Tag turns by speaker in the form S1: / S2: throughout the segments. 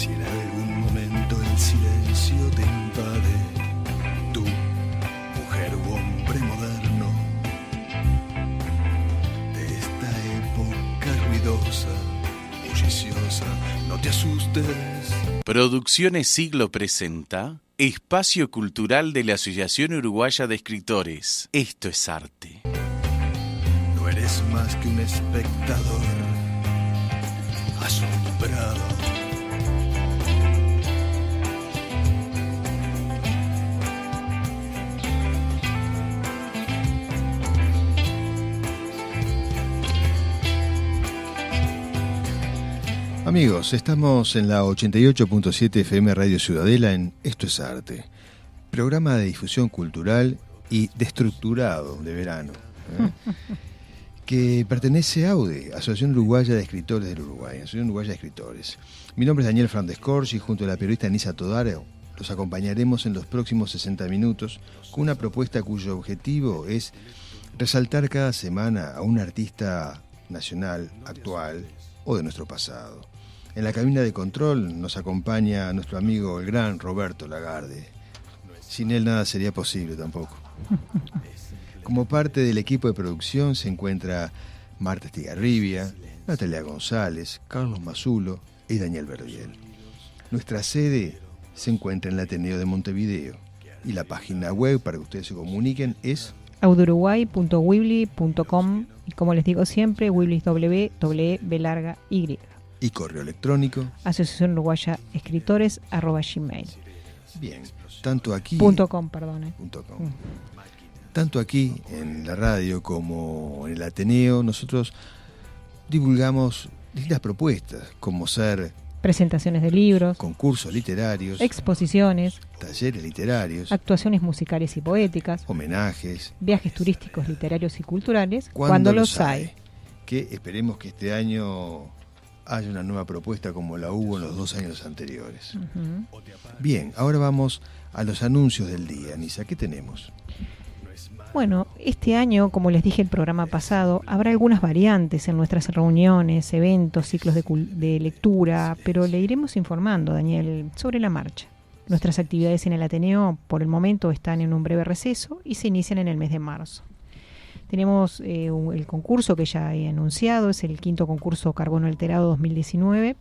S1: Si en algún momento el silencio te invade, tú, mujer u hombre moderno, de esta época ruidosa, bulliciosa, no te asustes.
S2: Producciones Siglo presenta Espacio Cultural de la Asociación Uruguaya de Escritores. Esto es arte.
S1: No eres más que un espectador asombrado.
S3: Amigos, estamos en la 88.7 FM Radio Ciudadela en Esto es Arte, programa de difusión cultural y destructurado de verano, que pertenece a AUDE, Asociación Uruguaya de Escritores del Uruguay, Asociación Uruguaya de Escritores. Mi nombre es Daniel Frandescorsi y junto a la periodista Nisa Todaro los acompañaremos en los próximos 60 minutos con una propuesta cuyo objetivo es resaltar cada semana a un artista nacional, actual o de nuestro pasado. En la cabina de control nos acompaña nuestro amigo el gran Roberto Lagarde. Sin él nada sería posible tampoco. Como parte del equipo de producción se encuentra Marta Estigarribia, Natalia González, Carlos Mazulo y Daniel Verdiel. Nuestra sede se encuentra en el Ateneo de Montevideo y la página web para que ustedes se comuniquen es
S4: audeuruguay.weebly.com y como les digo siempre, Weebly es W-B-Y.
S3: Y correo electrónico
S4: Asociación Uruguaya Escritores @gmail.
S3: Bien, tanto aquí
S4: .com, perdón.
S3: .com. Tanto aquí en la radio como en el Ateneo nosotros divulgamos distintas propuestas como ser
S4: presentaciones de libros,
S3: concursos literarios,
S4: exposiciones,
S3: talleres literarios,
S4: actuaciones musicales y poéticas,
S3: homenajes,
S4: viajes turísticos, literarios y culturales,
S3: cuando los hay. Que esperemos que este año haya una nueva propuesta como la hubo en los 2 años anteriores.
S4: Uh-huh.
S3: Bien, ahora vamos a los anuncios del día. Nisa, ¿qué tenemos?
S4: Bueno, este año, como les dije el programa pasado, habrá algunas variantes en nuestras reuniones, eventos, ciclos de lectura, pero le iremos informando, Daniel, sobre la marcha. Nuestras actividades en el Ateneo, por el momento, están en un breve receso y se inician en el mes de marzo. Tenemos el concurso que ya he anunciado, es el 5º concurso Carbono Alterado 2019,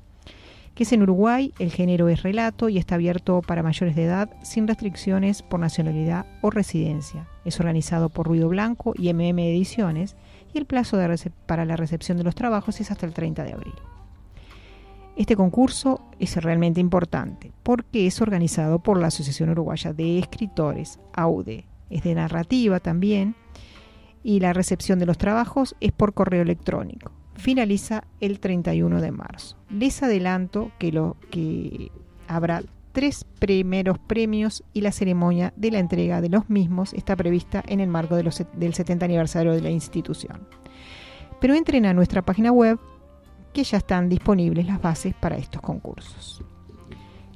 S4: que es en Uruguay, el género es relato y está abierto para mayores de edad sin restricciones por nacionalidad o residencia. Es organizado por Ruido Blanco y Ediciones y el plazo para la recepción de los trabajos es hasta el 30 de abril. Este concurso es realmente importante porque es organizado por la Asociación Uruguaya de Escritores, AUDE. Es de narrativa también y la recepción de los trabajos es por correo electrónico. Finaliza el 31 de marzo. Les adelanto que habrá 3 primeros premios y la ceremonia de la entrega de los mismos está prevista en el marco del 70 aniversario de la institución. Pero entren a nuestra página web que ya están disponibles las bases para estos concursos.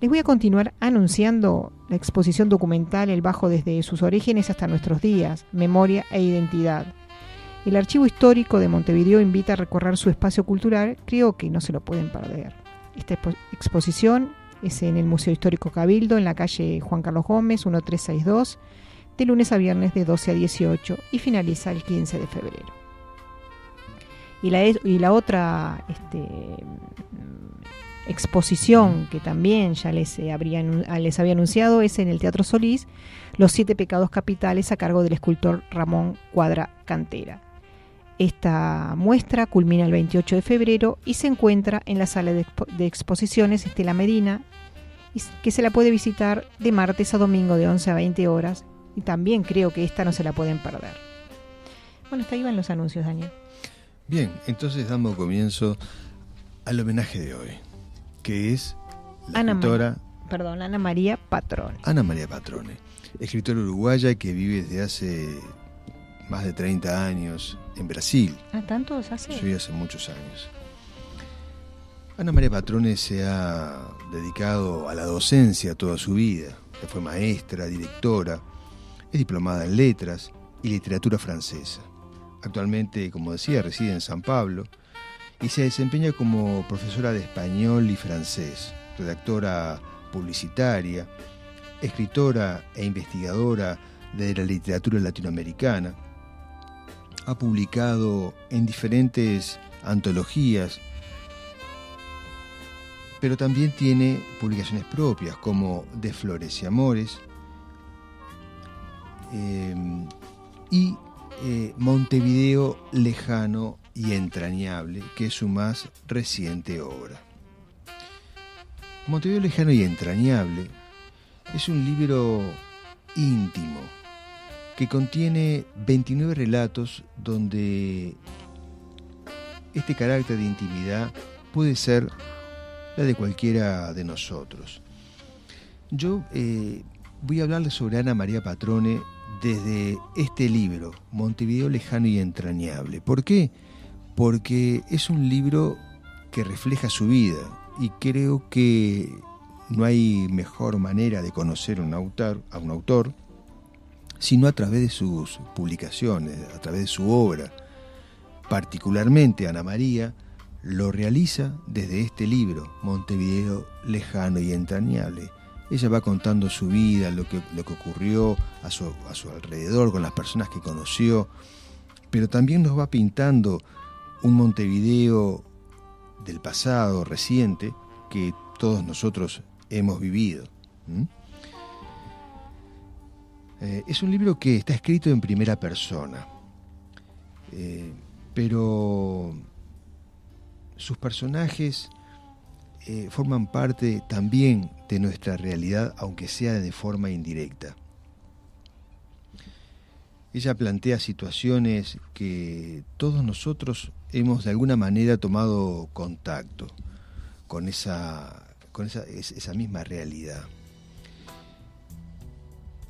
S4: Les voy a continuar anunciando la exposición documental El Bajo desde sus orígenes hasta nuestros días, Memoria e Identidad. El Archivo Histórico de Montevideo invita a recorrer su espacio cultural, creo que no se lo pueden perder. Esta exposición es en el Museo Histórico Cabildo, en la calle Juan Carlos Gómez, 1362, de lunes a viernes de 12 a 18 y finaliza el 15 de febrero. Y la otra exposición que también ya les había anunciado es en el Teatro Solís, Los 7 pecados capitales a cargo del escultor Ramón Cuadra Cantera. Esta muestra culmina el 28 de febrero y se encuentra en la sala de exposiciones Estela Medina, que se la puede visitar de martes a domingo de 11 a 20 horas y también creo que esta no se la pueden perder. Bueno, hasta ahí van los anuncios, Daniel.
S3: Bien, entonces damos comienzo al homenaje de hoy, que es la escritora
S4: Ana María Patrone.
S3: Ana María Patrone, escritora uruguaya que vive desde hace más de 30 años en Brasil.
S4: ¿Tantos hace?
S3: Sí, hace muchos años. Ana María Patrone se ha dedicado a la docencia toda su vida. Fue maestra, directora, es diplomada en letras y literatura francesa. Actualmente, como decía, reside en San Pablo y se desempeña como profesora de español y francés redactora publicitaria, escritora e investigadora de la literatura latinoamericana. Ha publicado en diferentes antologías, pero también tiene publicaciones propias como De Flores y Amores y Montevideo lejano y entrañable, que es su más reciente obra. Montevideo lejano y entrañable es un libro íntimo que contiene 29 relatos donde este carácter de intimidad puede ser la de cualquiera de nosotros. Yo voy a hablarles sobre Ana María Patrone desde este libro, Montevideo lejano y entrañable. ¿Por qué? Porque es un libro que refleja su vida y creo que no hay mejor manera de conocer a un autor sino a través de sus publicaciones, a través de su obra. Particularmente Ana María lo realiza desde este libro, Montevideo lejano y entrañable. Ella va contando su vida, lo que ocurrió a su alrededor, con las personas que conoció, pero también nos va pintando un Montevideo del pasado reciente que todos nosotros hemos vivido. Es un libro que está escrito en primera persona, pero sus personajes forman parte también de nuestra realidad, aunque sea de forma indirecta. Ella plantea situaciones que todos nosotros hemos de alguna manera tomado contacto con esa misma realidad.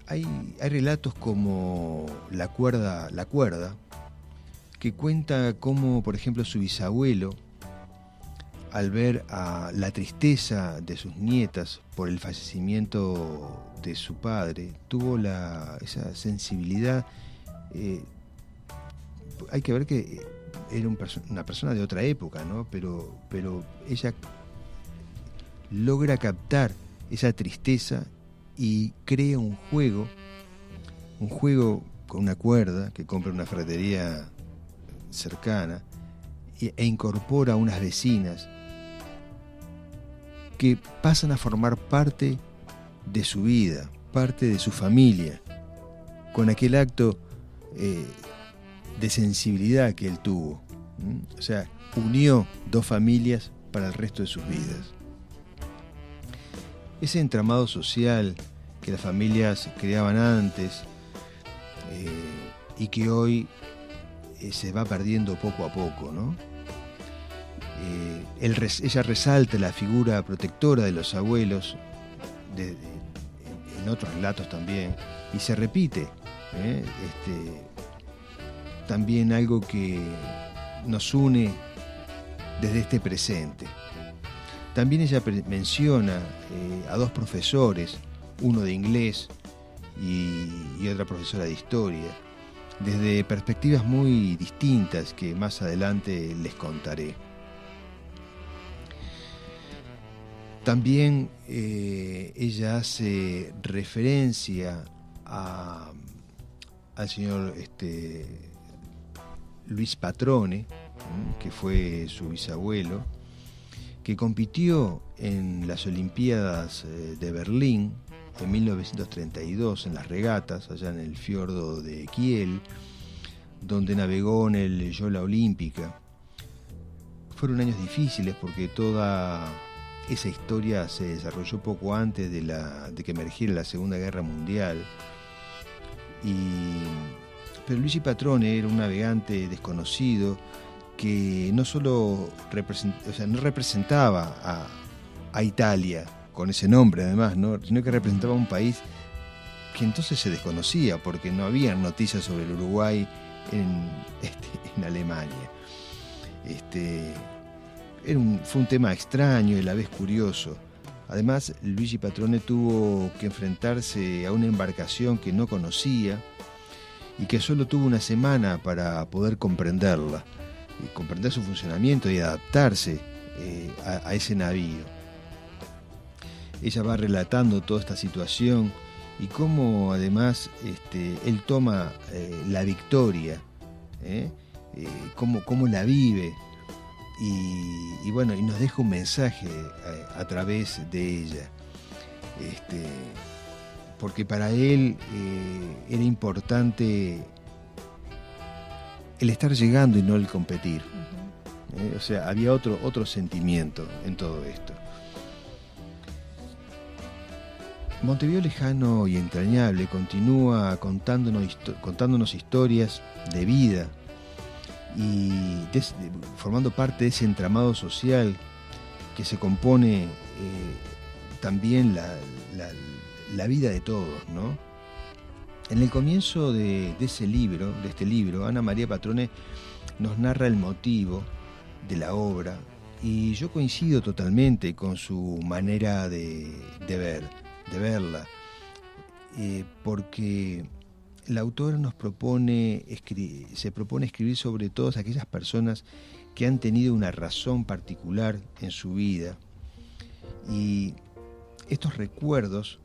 S3: Hay relatos como La cuerda, que cuenta cómo, por ejemplo, su bisabuelo, al ver la tristeza de sus nietas por el fallecimiento de su padre, tuvo esa sensibilidad. Hay que ver que era una persona de otra época, ¿no? Pero ella logra captar esa tristeza y crea un juego con una cuerda que compra en una ferretería cercana e incorpora a unas vecinas que pasan a formar parte de su vida, parte de su familia, con aquel acto de sensibilidad que él tuvo. O sea, unió dos familias para el resto de sus vidas. Ese entramado social que las familias creaban antes y que hoy se va perdiendo poco a poco, ¿no? Ella resalta la figura protectora de los abuelos en otros relatos también, y se repite también algo que nos une desde este presente. También ella menciona a dos profesores, uno de inglés y otra profesora de historia, desde perspectivas muy distintas que más adelante les contaré. También ella hace referencia al señor Luis Patrone, que fue su bisabuelo, que compitió en las Olimpiadas de Berlín en 1932 en las regatas, allá en el fiordo de Kiel, donde navegó en el Yola Olímpica. Fueron años difíciles porque toda esa historia se desarrolló poco antes de que emergiera la Segunda Guerra Mundial. Pero Luigi Patrone era un navegante desconocido que no solo no representaba a Italia con ese nombre además, ¿no? Sino que representaba a un país que entonces se desconocía porque no había noticias sobre el Uruguay en Alemania. Fue un tema extraño y a la vez curioso. Además, Luigi Patrone tuvo que enfrentarse a una embarcación que no conocía y que solo tuvo una semana para poder comprenderla, y comprender su funcionamiento y adaptarse a ese navío. ella va relatando toda esta situación y cómo además él toma la victoria, cómo la vive y bueno, y nos deja un mensaje a través de ella, porque para él era importante el estar llegando y no el competir. O sea, había otro sentimiento en todo esto. Montevideo lejano y entrañable continúa contándonos historias de vida y formando parte de ese entramado social que se compone también la vida de todos, ¿no? En el comienzo de este libro, Ana María Patrone nos narra el motivo de la obra y yo coincido totalmente con su manera de verla, porque la autora se propone escribir sobre todas aquellas personas que han tenido una razón particular en su vida y estos recuerdos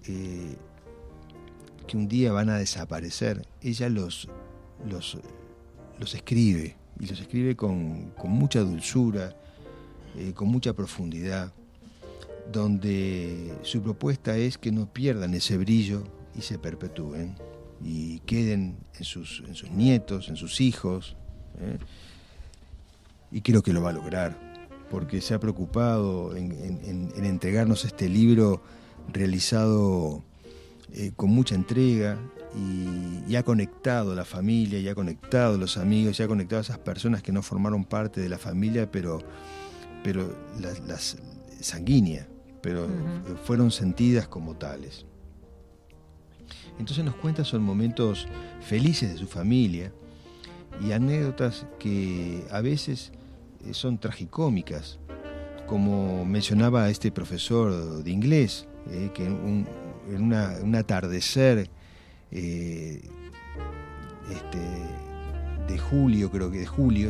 S3: que un día van a desaparecer, ella los escribe y los escribe con mucha dulzura, con mucha profundidad, donde su propuesta es que no pierdan ese brillo y se perpetúen y queden en sus nietos, en sus hijos, y creo que lo va a lograr porque se ha preocupado en entregarnos este libro realizado con mucha entrega y ha conectado a la familia, y ha conectado a los amigos, y ha conectado a esas personas que no formaron parte de la familia, pero las sanguíneas, pero fueron sentidas como tales. Entonces nos cuenta son momentos felices de su familia y anécdotas que a veces son tragicómicas, como mencionaba este profesor de inglés, que en un atardecer de julio,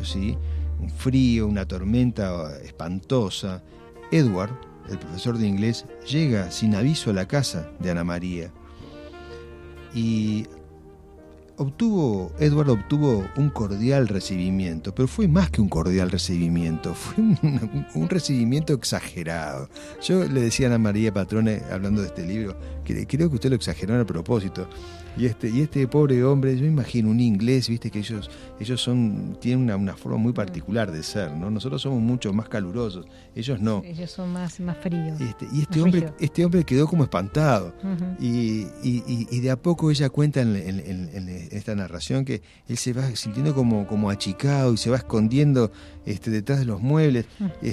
S3: ¿sí? Un frío, una tormenta espantosa, Edward, el profesor de inglés, llega sin aviso a la casa de Ana María y Edward obtuvo un cordial recibimiento, pero fue más que un cordial recibimiento, fue un recibimiento exagerado. Yo le decía a Ana María Patrone, hablando de este libro, que creo que usted lo exageró a propósito. Y este pobre hombre, yo imagino un inglés, viste que ellos tienen una forma muy particular de ser, ¿no? Nosotros somos mucho más calurosos, ellos no.
S4: Ellos son más fríos.
S3: Y este hombre quedó como espantado. Y de a poco ella cuenta en esta narración que él se va sintiendo como achicado y se va escondiendo detrás de los muebles,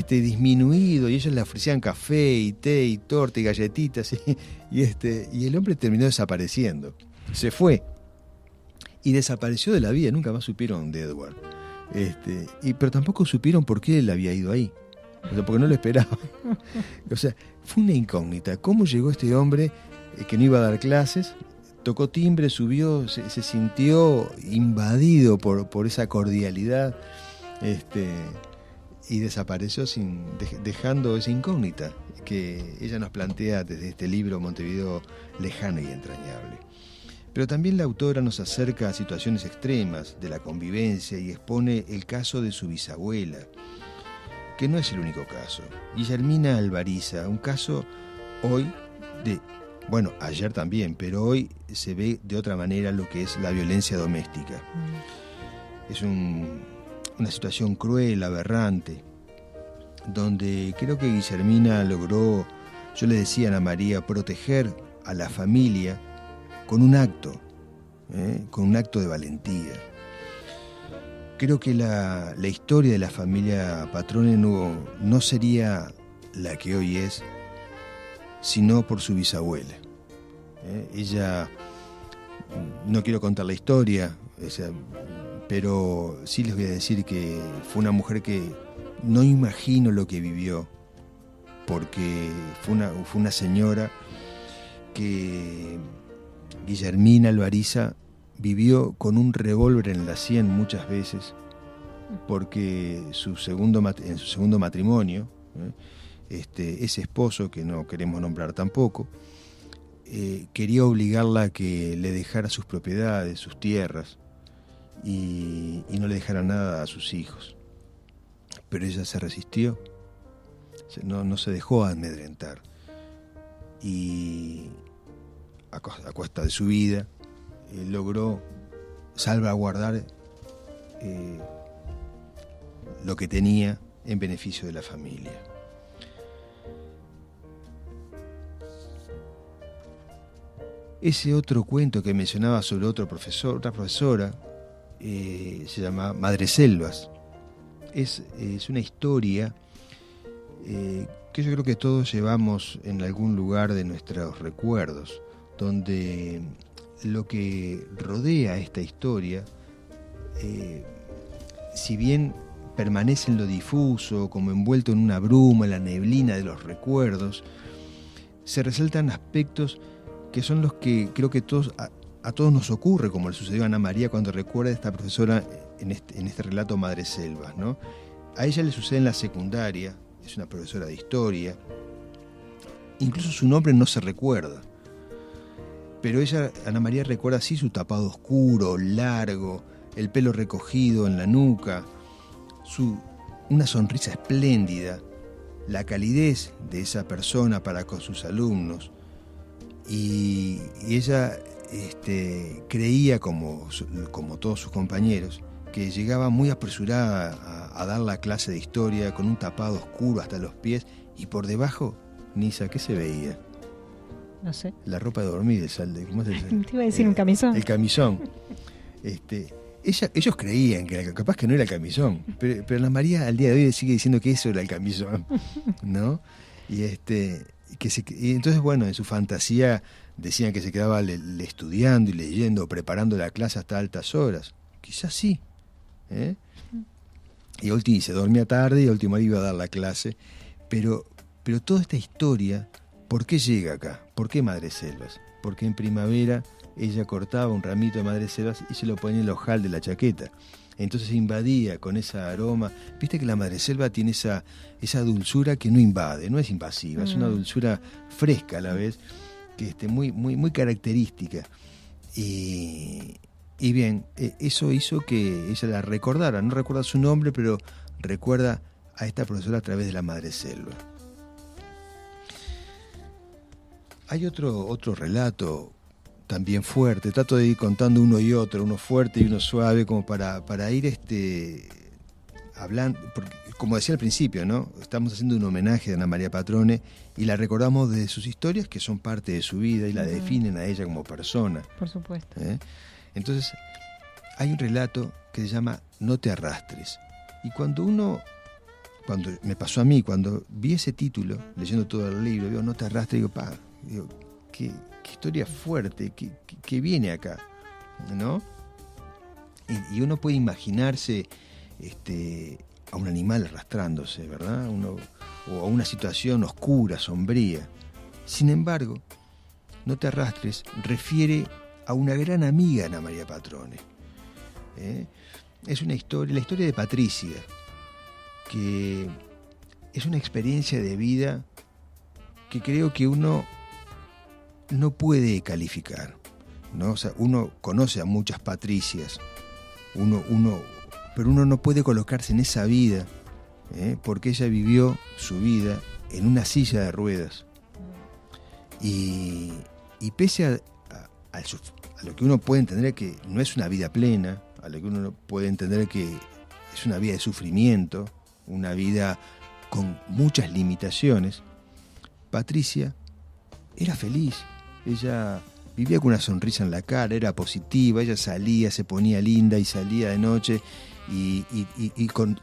S3: disminuido, y ellos le ofrecían café y té y torta y galletitas, y el hombre terminó desapareciendo. Se fue y desapareció de la vida, nunca más supieron de Edward, pero tampoco supieron por qué él había ido ahí, porque no lo esperaban. O sea, fue una incógnita. ¿Cómo llegó este hombre que no iba a dar clases? Tocó timbre, subió, se sintió invadido por esa cordialidad, y desapareció dejando esa incógnita que ella nos plantea desde este libro Montevideo lejano y entrañable. Pero también la autora nos acerca a situaciones extremas de la convivencia y expone el caso de su bisabuela, que no es el único caso. Guillermina Alvariza, un caso ayer también, pero hoy se ve de otra manera lo que es la violencia doméstica. Es una situación cruel, aberrante, donde creo que Guillermina logró, yo le decía a Ana María, proteger a la familia con un acto de valentía. Creo que la historia de la familia Patrone no sería la que hoy es, sino por su bisabuela. Ella, no quiero contar la historia, pero sí les voy a decir que fue una mujer que no imagino lo que vivió, porque fue una señora que Guillermina Alvariza vivió con un revólver en la sien muchas veces, porque en su segundo matrimonio, ese esposo, que no queremos nombrar tampoco, quería obligarla a que le dejara sus propiedades, sus tierras, y no le dejara nada a sus hijos. Pero ella se resistió, no se dejó amedrentar, y a costa de su vida logró salvaguardar lo que tenía en beneficio de la familia. Ese otro cuento que mencionaba sobre otra profesora, se llama Madreselvas. Es una historia que yo creo que todos llevamos en algún lugar de nuestros recuerdos, donde lo que rodea esta historia, si bien permanece en lo difuso, como envuelto en una bruma, en la neblina de los recuerdos, se resaltan aspectos que son los que creo que a todos nos ocurre, como le sucedió a Ana María cuando recuerda a esta profesora en este relato Madreselvas, ¿no? A ella le sucede en la secundaria, es una profesora de historia, incluso su nombre no se recuerda, pero ella, Ana María, recuerda así su tapado oscuro, largo, el pelo recogido en la nuca, una sonrisa espléndida, la calidez de esa persona para con sus alumnos, y ella creía, como todos sus compañeros, que llegaba muy apresurada a dar la clase de historia con un tapado oscuro hasta los pies, y por debajo, Nisa, ¿qué se veía?
S4: No sé.
S3: La ropa de dormir, ¿cómo se dice?
S4: Te iba a decir un camisón.
S3: El camisón. Ellos creían que capaz que no era el camisón, pero Ana María al día de hoy sigue diciendo que eso era el camisón, ¿no? Y entonces, bueno, en su fantasía decían que se quedaba estudiando y leyendo, preparando la clase hasta altas horas. Quizás sí, ¿eh? Y se dormía tarde y a última hora iba a dar la clase. Pero toda esta historia, ¿por qué llega acá? ¿Por qué Madreselvas? Porque en primavera ella cortaba un ramito de madreselvas y se lo ponía en el ojal de la chaqueta. Entonces se invadía con ese aroma. Viste que la madreselva tiene esa dulzura que no invade, no es invasiva, es una dulzura fresca a la vez, que muy, muy, muy característica. Y bien, eso hizo que ella la recordara. No recuerda su nombre, pero recuerda a esta profesora a través de la madreselva. Hay otro relato también fuerte. Trato de ir contando uno y otro, uno fuerte y uno suave, como para ir hablando, porque, como decía al principio, ¿no? Estamos haciendo un homenaje a Ana María Patrone y la recordamos de sus historias, que son parte de su vida y la definen a ella como persona.
S4: Por supuesto.
S3: Entonces, hay un relato que se llama No te arrastres. Y cuando me pasó a mí, cuando vi ese título, leyendo todo el libro, digo, No te arrastres, digo, qué historia fuerte, que viene acá, ¿no? Y uno puede imaginarse a un animal arrastrándose, ¿verdad? O a una situación oscura, sombría. Sin embargo, No te arrastres refiere a una gran amiga de Ana María Patrone. Es la historia de Patricia, que es una experiencia de vida que creo que uno no puede calificar, ¿no? O sea, uno conoce a muchas Patricias, pero uno no puede colocarse en esa vida, porque ella vivió su vida en una silla de ruedas. Y pese a lo que uno puede entender que no es una vida plena, a lo que uno puede entender que es una vida de sufrimiento, una vida con muchas limitaciones, Patricia era feliz. Ella vivía con una sonrisa en la cara, era positiva, ella salía, se ponía linda y salía de noche y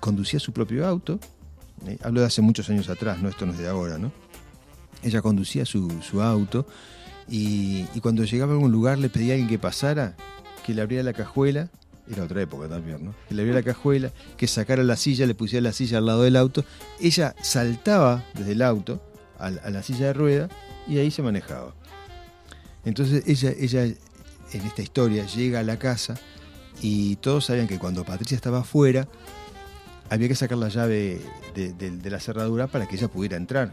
S3: conducía su propio auto. Hablo de hace muchos años atrás, ¿no? Esto no es de ahora, ¿no? Ella conducía su auto y cuando llegaba a algún lugar le pedía a alguien que pasara, que le abriera la cajuela. Era otra época también, ¿no? Que le abriera la cajuela, que sacara la silla, le pusiera la silla al lado del auto. Ella saltaba desde el auto a la silla de rueda y ahí se manejaba. Entonces ella en esta historia llega a la casa y todos sabían que cuando Patricia estaba afuera, había que sacar la llave de la cerradura para que ella pudiera entrar.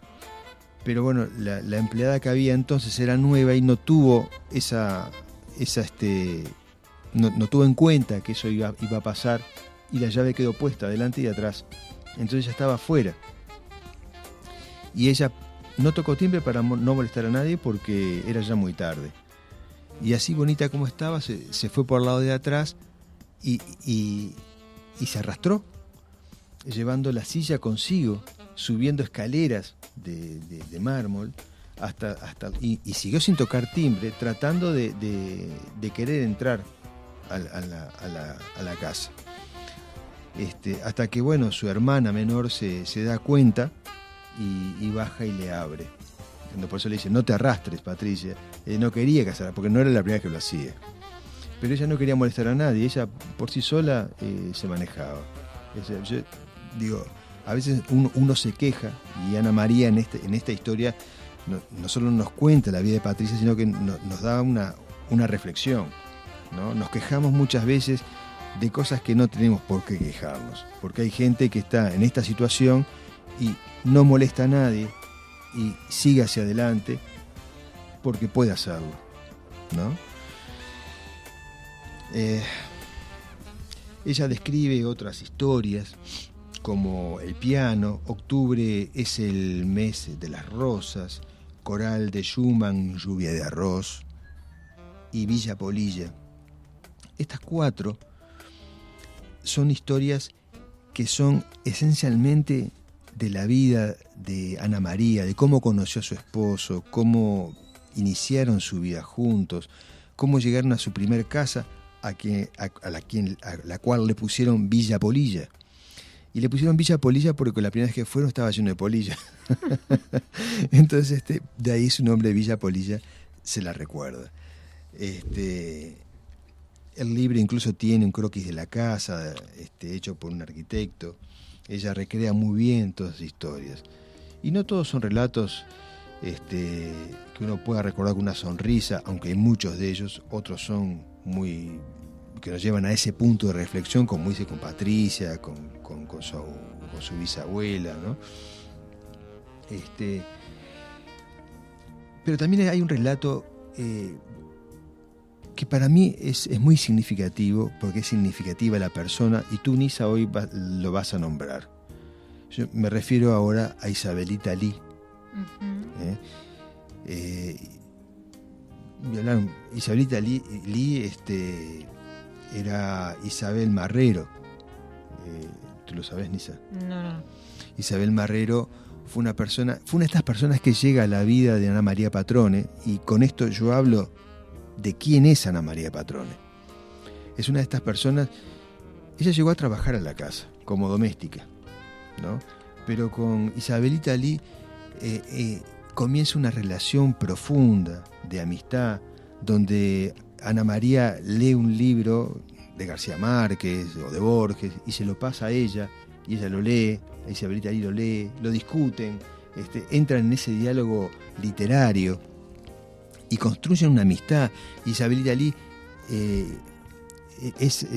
S3: Pero bueno, la empleada que había entonces era nueva y no tuvo no tuvo en cuenta que eso iba a pasar, y la llave quedó puesta adelante y atrás. Entonces ella estaba afuera. Y ella no tocó timbre para no molestar a nadie porque era ya muy tarde. Y así bonita como estaba, se fue por el lado de atrás y se arrastró, llevando la silla consigo, subiendo escaleras de mármol, y siguió sin tocar timbre, tratando de querer entrar a la casa. Hasta que, bueno, su hermana menor se da cuenta y baja y le abre. Por eso le dice: no te arrastres, Patricia. No quería casar, porque no era la primera vez que lo hacía. Pero ella no quería molestar a nadie, ella por sí sola se manejaba. Yo digo, a veces uno se queja, y Ana María en esta historia no solo nos cuenta la vida de Patricia, sino que nos da una reflexión, ¿no? Nos quejamos muchas veces de cosas que no tenemos por qué quejarnos, porque hay gente que está en esta situación y no molesta a nadie y sigue hacia adelante porque puede hacerlo, ¿no? Ella describe otras historias como El piano, Octubre es el mes de las rosas, Coral de Schumann, Lluvia de arroz y Villa Polilla. Estas 4 son historias que son esencialmente de la vida de Ana María, de cómo conoció a su esposo, cómo iniciaron su vida juntos, cómo llegaron a su primer casa, a la cual le pusieron Villa Polilla. Y le pusieron Villa Polilla porque la primera vez que fueron estaba lleno de polilla. Entonces de ahí su nombre, Villa Polilla, se la recuerda. El libro incluso tiene un croquis de la casa, hecho por un arquitecto. Ella recrea muy bien todas las historias. Y no todos son relatos que uno pueda recordar con una sonrisa, aunque hay muchos de ellos. Otros son que nos llevan a ese punto de reflexión, como dice con Patricia, con su bisabuela, ¿no? Pero también hay un relato que para mí es muy significativo, porque es significativa la persona, y tú, Nisa, hoy lo vas a nombrar. Yo me refiero ahora a Isabelita Lee. Isabelita Lee era Isabel Marrero. ¿Tú lo sabes, Nisa?
S4: No.
S3: Isabel Marrero fue una de estas personas que llega a la vida de Ana María Patrone, y con esto yo hablo de quién es Ana María Patrone. Es una de estas personas. Ella llegó a trabajar a la casa como doméstica, ¿no? Pero con Isabelita Lee comienza una relación profunda de amistad, donde Ana María lee un libro de García Márquez o de Borges y se lo pasa a ella, y ella lo lee, a Isabelita Lee lo lee, lo discuten, entran en ese diálogo literario y construyen una amistad. Isabelita Lee es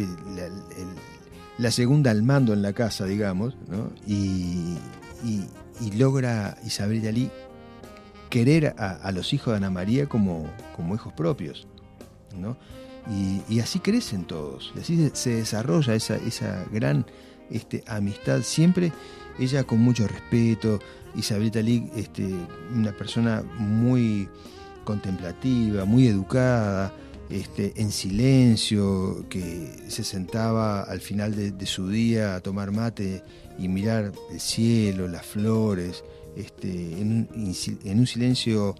S3: la segunda al mando en la casa, digamos, ¿no? Y logra Isabelita Lee querer a los hijos de Ana María como hijos propios, ¿no? Y así crecen todos, y así se desarrolla esa gran amistad, siempre ella con mucho respeto. Isabelita Lee, una persona muy contemplativa, muy educada, en silencio, que se sentaba al final de su día a tomar mate y mirar el cielo, las flores, en un silencio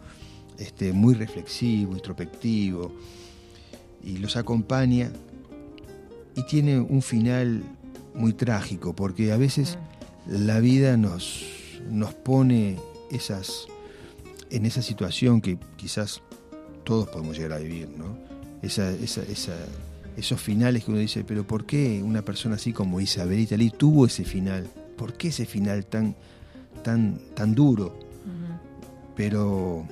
S3: muy reflexivo, introspectivo, y los acompaña, y tiene un final muy trágico, porque a veces la vida nos pone en esa situación que quizás todos podemos llegar a vivir, ¿no? Esos finales que uno dice, pero ¿por qué una persona así como Isabelita Lee tuvo ese final? ¿Por qué ese final tan duro? Uh-huh. Pero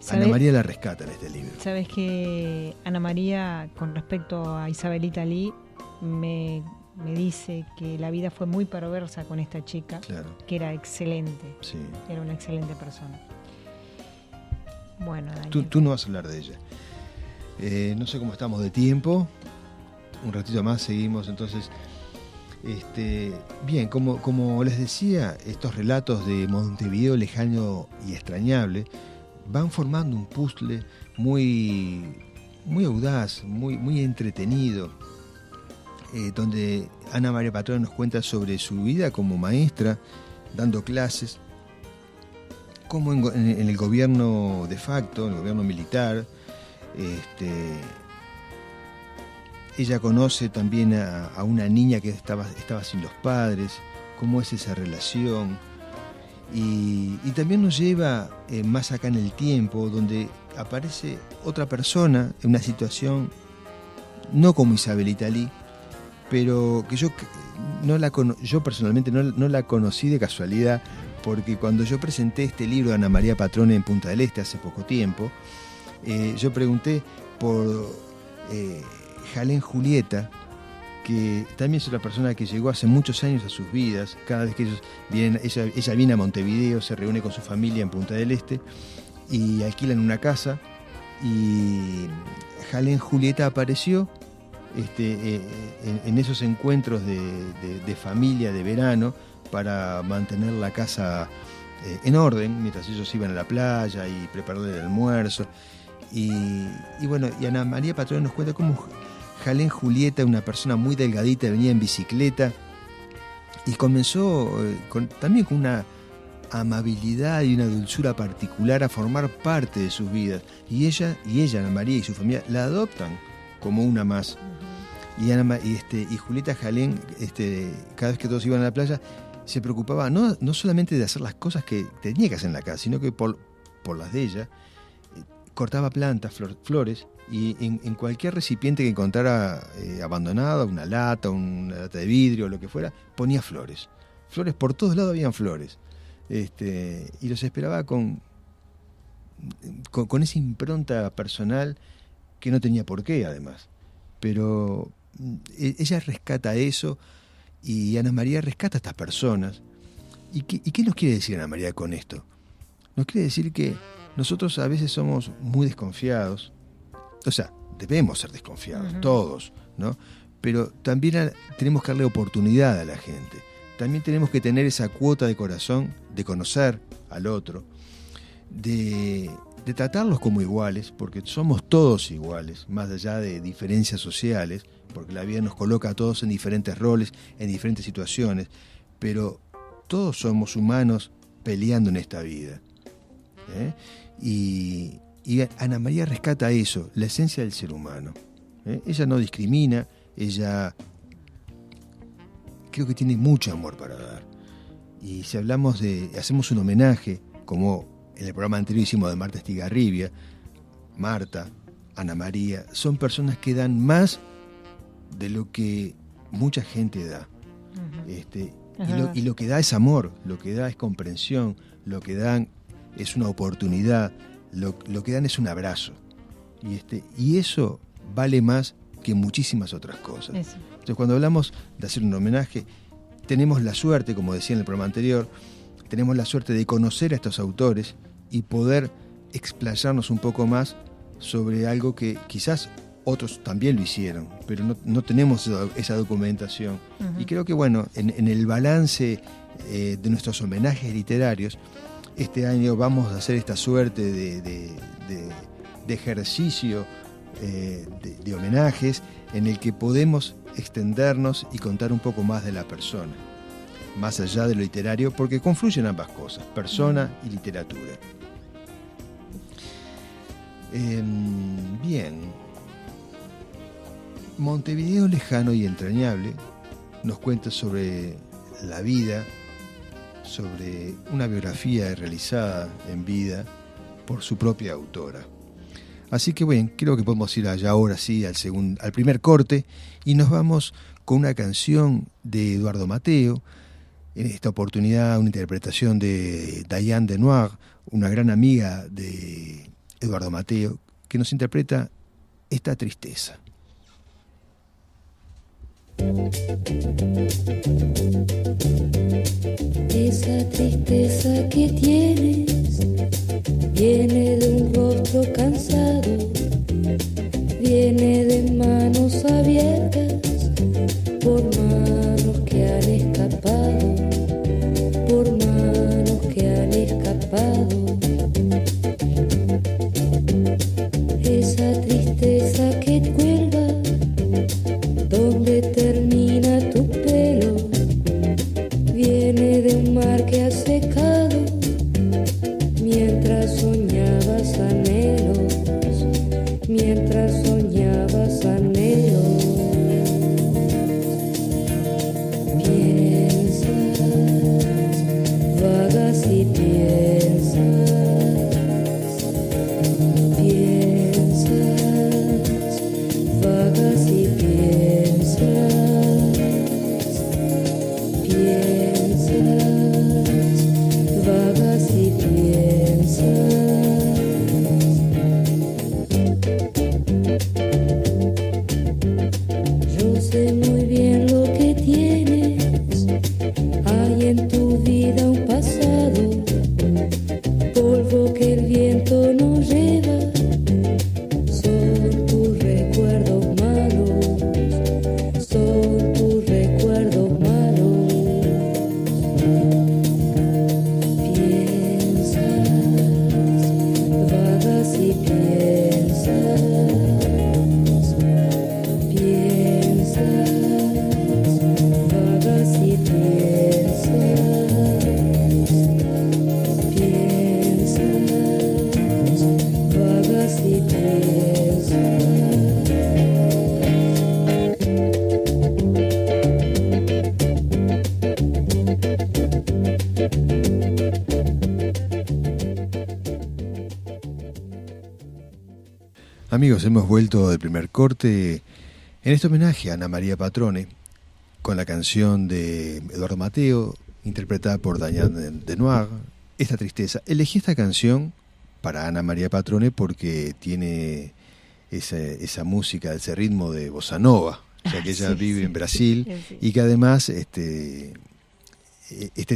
S3: Ana María la rescata en este libro.
S4: Sabes que Ana María, con respecto a Isabelita Lee, me me dice que la vida fue muy perversa con esta chica,
S3: Claro.
S4: que era excelente,
S3: Sí.
S4: era una excelente persona. Bueno, Daniel.
S3: Tú no vas a hablar de ella. No sé cómo estamos de tiempo. Un ratito más seguimos, entonces. Bien, como les decía, estos relatos de Montevideo lejano y extrañable van formando un puzzle muy, muy audaz, muy entretenido, donde Ana María Patrón nos cuenta sobre su vida como maestra, dando clases, como en el gobierno de facto, en el gobierno militar. Ella conoce también a una niña que estaba sin los padres, cómo es esa relación. Y también nos lleva más acá en el tiempo, donde aparece otra persona en una situación, no como Isabel Italí, pero que yo personalmente no la conocí de casualidad, porque cuando yo presenté este libro de Ana María Patrón en Punta del Este hace poco tiempo, yo pregunté por Jalén Julieta, que también es otra persona que llegó hace muchos años a sus vidas. Cada vez que ellos vienen, ella viene a Montevideo, se reúne con su familia en Punta del Este y alquilan una casa, y Jalén Julieta apareció en esos encuentros de familia de verano para mantener la casa en orden mientras ellos iban a la playa y preparar el almuerzo. Y bueno, y Ana María Patrón nos cuenta cómo Jalén Julieta, una persona muy delgadita, venía en bicicleta y comenzó también con una amabilidad y una dulzura particular a formar parte de sus vidas. Y ella, Ana María y su familia, la adoptan como una más. Y Julieta Jalén, cada vez que todos iban a la playa, se preocupaba no solamente de hacer las cosas que tenía que hacer en la casa, sino que por las de ella, cortaba plantas, flores, y en cualquier recipiente que encontrara abandonada, una lata de vidrio o lo que fuera, ponía flores. Flores, por todos lados habían flores. Y los esperaba con esa impronta personal que no tenía por qué, además. Pero ella rescata eso, y Ana María rescata a estas personas. ¿Y qué nos quiere decir Ana María con esto? Nos quiere decir que nosotros a veces somos muy desconfiados. O sea, debemos ser desconfiados, todos, ¿no? Pero también tenemos que darle oportunidad a la gente. También tenemos que tener esa cuota de corazón, de conocer al otro, de tratarlos como iguales, porque somos todos iguales, más allá de diferencias sociales, porque la vida nos coloca a todos en diferentes roles, en diferentes situaciones, pero todos somos humanos peleando en esta vida. Y Ana María rescata eso, la esencia del ser humano. Ella no discrimina, ella creo que tiene mucho amor para dar. Y si hacemos un homenaje, como en el programa anterior hicimos de Marta Estigarribia, Marta, Ana María, son personas que dan más de lo que mucha gente da. Y lo que da es amor, lo que da es comprensión, lo que dan es una oportunidad, lo que dan es un abrazo. Y eso vale más que muchísimas otras cosas.
S4: Eso.
S3: Entonces, cuando hablamos de hacer un homenaje, tenemos la suerte, como decía en el programa anterior, tenemos la suerte de conocer a estos autores y poder explayarnos un poco más sobre algo que quizás otros también lo hicieron, pero no tenemos esa documentación. Y creo que, bueno, en el balance de nuestros homenajes literarios, este año vamos a hacer esta suerte de ejercicio de homenajes en el que podemos extendernos y contar un poco más de la persona, más allá de lo literario, porque confluyen ambas cosas, persona y literatura. Bien, Montevideo lejano y entrañable nos cuenta sobre la vida, sobre una biografía realizada en vida por su propia autora. Así que bueno, creo que podemos ir allá ahora sí al primer corte, y nos vamos con una canción de Eduardo Mateo, en esta oportunidad una interpretación de Diane Denoir, una gran amiga de Eduardo Mateo, que nos interpreta esta tristeza.
S5: Esa tristeza que tienes viene de un rostro cansado, viene de manos abiertas, por manos que han escapado, por manos que han escapado. Esa tristeza que cuelga donde termina tu pelo, viene de un mar que ha secado mientras soñabas anhelos, mientras soñabas anhelos. Piensas, vagas y piensas, piensas, vagas y piensas, piensas, vagas y piensas. Yo sé muy bien lo que tienes, hay en tu vida un pasado, polvo que el viento no lleva, son tus recuerdos malos, son tus recuerdos malos. Piensas, vagas y piensas, piensas, vagas y piensas, piensas, vagas y piensas.
S3: Amigos, hemos vuelto del primer corte en este homenaje a Ana María Patrone con la canción de Eduardo Mateo, interpretada por Daniel Denoir, Esta tristeza. Elegí esta canción para Ana María Patrone porque tiene esa música, ese ritmo de bossa nova, ya que ella
S4: Sí,
S3: vive
S4: sí.
S3: en Brasil,
S4: Sí.
S3: y que además este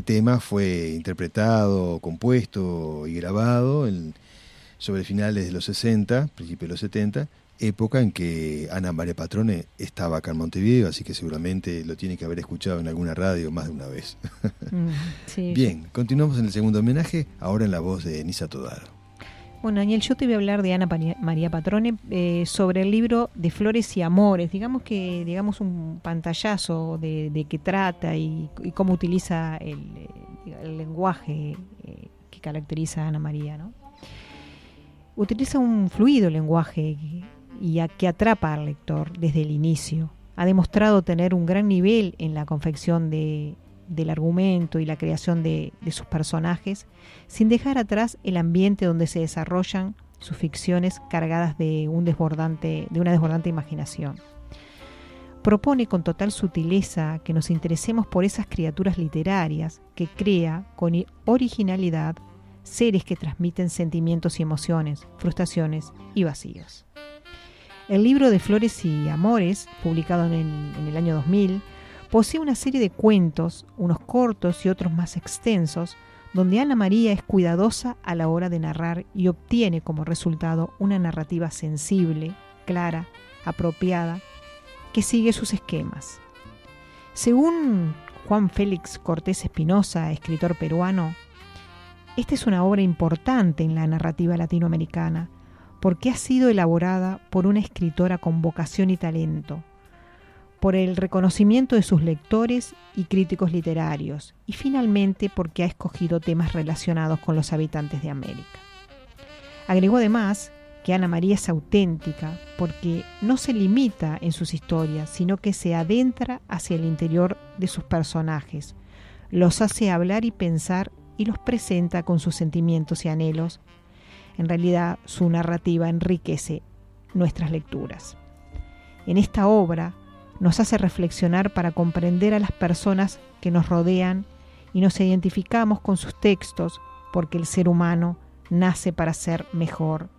S3: tema fue interpretado, compuesto y grabado sobre finales de los 60, principios de los 70, época en que Ana María Patrone estaba acá en Montevideo, así que seguramente lo tiene que haber escuchado en alguna radio más de una vez.
S4: Sí,
S3: Bien, continuamos en el segundo homenaje, ahora en la voz de Nisa Todaro.
S4: Bueno, Daniel, yo te voy a hablar de Ana María Patrone sobre el libro de Flores y Amores. Digamos un pantallazo de qué trata y cómo utiliza el lenguaje que caracteriza a Ana María, ¿no? Utiliza un fluido lenguaje que atrapa al lector desde el inicio. Ha demostrado tener un gran nivel en la confección del argumento y la creación de sus personajes, sin dejar atrás el ambiente donde se desarrollan sus ficciones cargadas de una desbordante imaginación. Propone con total sutileza que nos interesemos por esas criaturas literarias que crea con originalidad seres que transmiten sentimientos y emociones, frustraciones y vacíos. El libro de Flores y Amores, publicado en el año 2000, posee una serie de cuentos, unos cortos y otros más extensos, donde Ana María es cuidadosa a la hora de narrar y obtiene como resultado una narrativa sensible, clara, apropiada, que sigue sus esquemas. Según Juan Félix Cortés Espinosa, escritor peruano, esta es una obra importante en la narrativa latinoamericana, porque ha sido elaborada por una escritora con vocación y talento, por el reconocimiento de sus lectores y críticos literarios, y finalmente porque ha escogido temas relacionados con los habitantes de América. Agregó además que Ana María es auténtica porque no se limita en sus historias, sino que se adentra hacia el interior de sus personajes, los hace hablar y pensar y los presenta con sus sentimientos y anhelos. En realidad, su narrativa enriquece nuestras lecturas. En esta obra nos hace reflexionar para comprender a las personas que nos rodean y nos identificamos con sus textos porque el ser humano nace para ser mejor,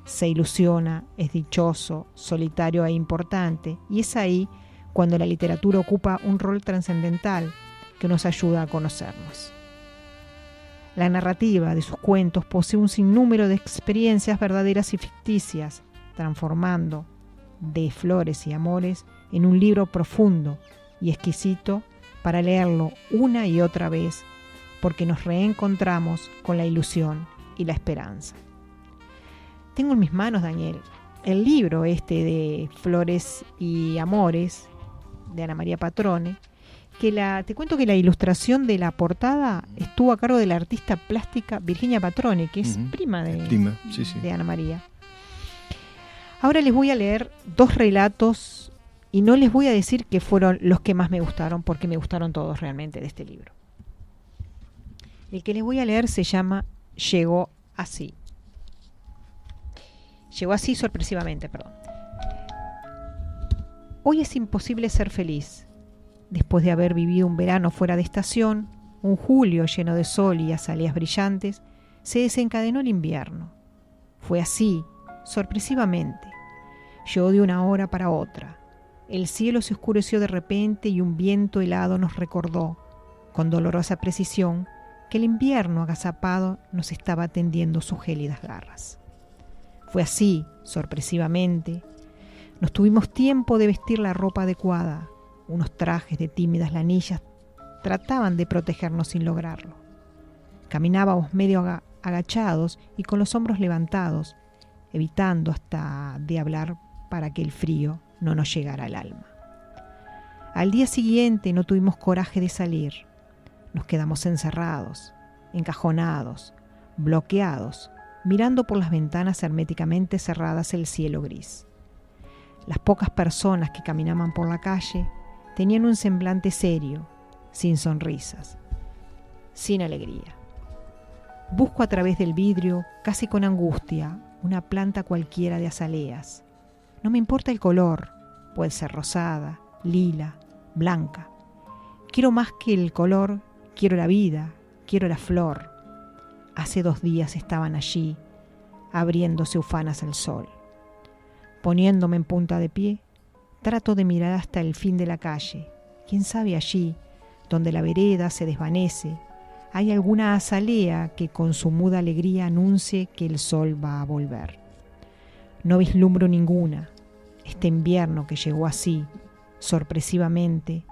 S4: se ilusiona, es dichoso, solitario e importante, y es ahí cuando la literatura ocupa un rol trascendental que nos ayuda a conocernos. La narrativa de sus cuentos posee un sinnúmero de experiencias verdaderas y ficticias, transformando de Flores y Amores en un libro profundo y exquisito para leerlo una y otra vez, porque nos reencontramos con la ilusión y la esperanza. Tengo en mis manos, Daniel, el libro de Flores y Amores de Ana María Patrone, que te cuento que la ilustración de la portada estuvo a cargo de la artista plástica Virginia Patrone, que es prima de Ana María. Ahora les voy a leer 2 relatos y no les voy a decir que fueron los que más me gustaron, porque me gustaron todos realmente de este libro. El que les voy a leer se llama Llegó así. Llegó así sorpresivamente, perdón. Hoy es imposible ser feliz. Después de haber vivido un verano fuera de estación, un julio lleno de sol y azaleas brillantes, se desencadenó el invierno. Fue así, sorpresivamente. Llegó de una hora para otra. El cielo se oscureció de repente y un viento helado nos recordó, con dolorosa precisión, que el invierno agazapado nos estaba tendiendo sus gélidas garras. Fue así, sorpresivamente. Nos tuvimos tiempo de vestir la ropa adecuada. Unos trajes de tímidas lanillas trataban de protegernos sin lograrlo. Caminábamos medio agachados y con los hombros levantados, evitando hasta de hablar para que el frío no nos llegara al alma. Al día siguiente no tuvimos coraje de salir. Nos quedamos encerrados, encajonados, bloqueados, mirando por las ventanas herméticamente cerradas el cielo gris. Las pocas personas que caminaban por la calle tenían un semblante serio, sin sonrisas, sin alegría. Busco a través del vidrio, casi con angustia, una planta cualquiera de azaleas. No me importa el color, puede ser rosada, lila, blanca. Quiero más que el color, quiero la vida, quiero la flor. Hace 2 días estaban allí, abriéndose ufanas al sol. Poniéndome en punta de pie, trato de mirar hasta el fin de la calle. ¿Quién sabe allí, donde la vereda se desvanece, hay alguna azalea que con su muda alegría anuncie que el sol va a volver? No vislumbro ninguna. Este invierno que llegó así, sorpresivamente,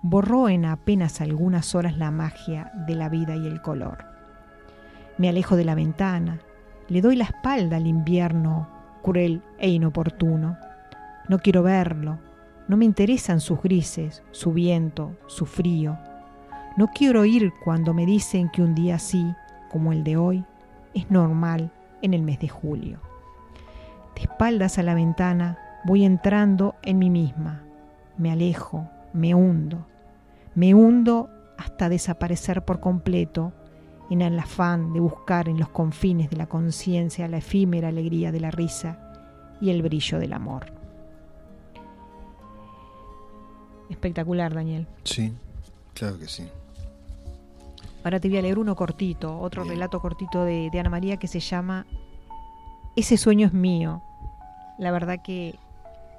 S4: borró en apenas algunas horas la magia de la vida y el color. Me alejo de la ventana, le doy la espalda al invierno cruel e inoportuno. No quiero verlo, no me interesan sus grises, su viento, su frío. No quiero oír cuando me dicen que un día así, como el de hoy, es normal en el mes de julio. De espaldas a la ventana voy entrando en mí misma. Me alejo, me hundo hasta desaparecer por completo en el afán de buscar en los confines de la conciencia la efímera alegría de la risa y el brillo del amor. Espectacular, Daniel.
S3: Sí, claro que sí.
S4: Ahora te voy a leer uno cortito, otro
S3: Bien.
S4: relato cortito de Ana María que se llama Ese sueño es mío. La verdad que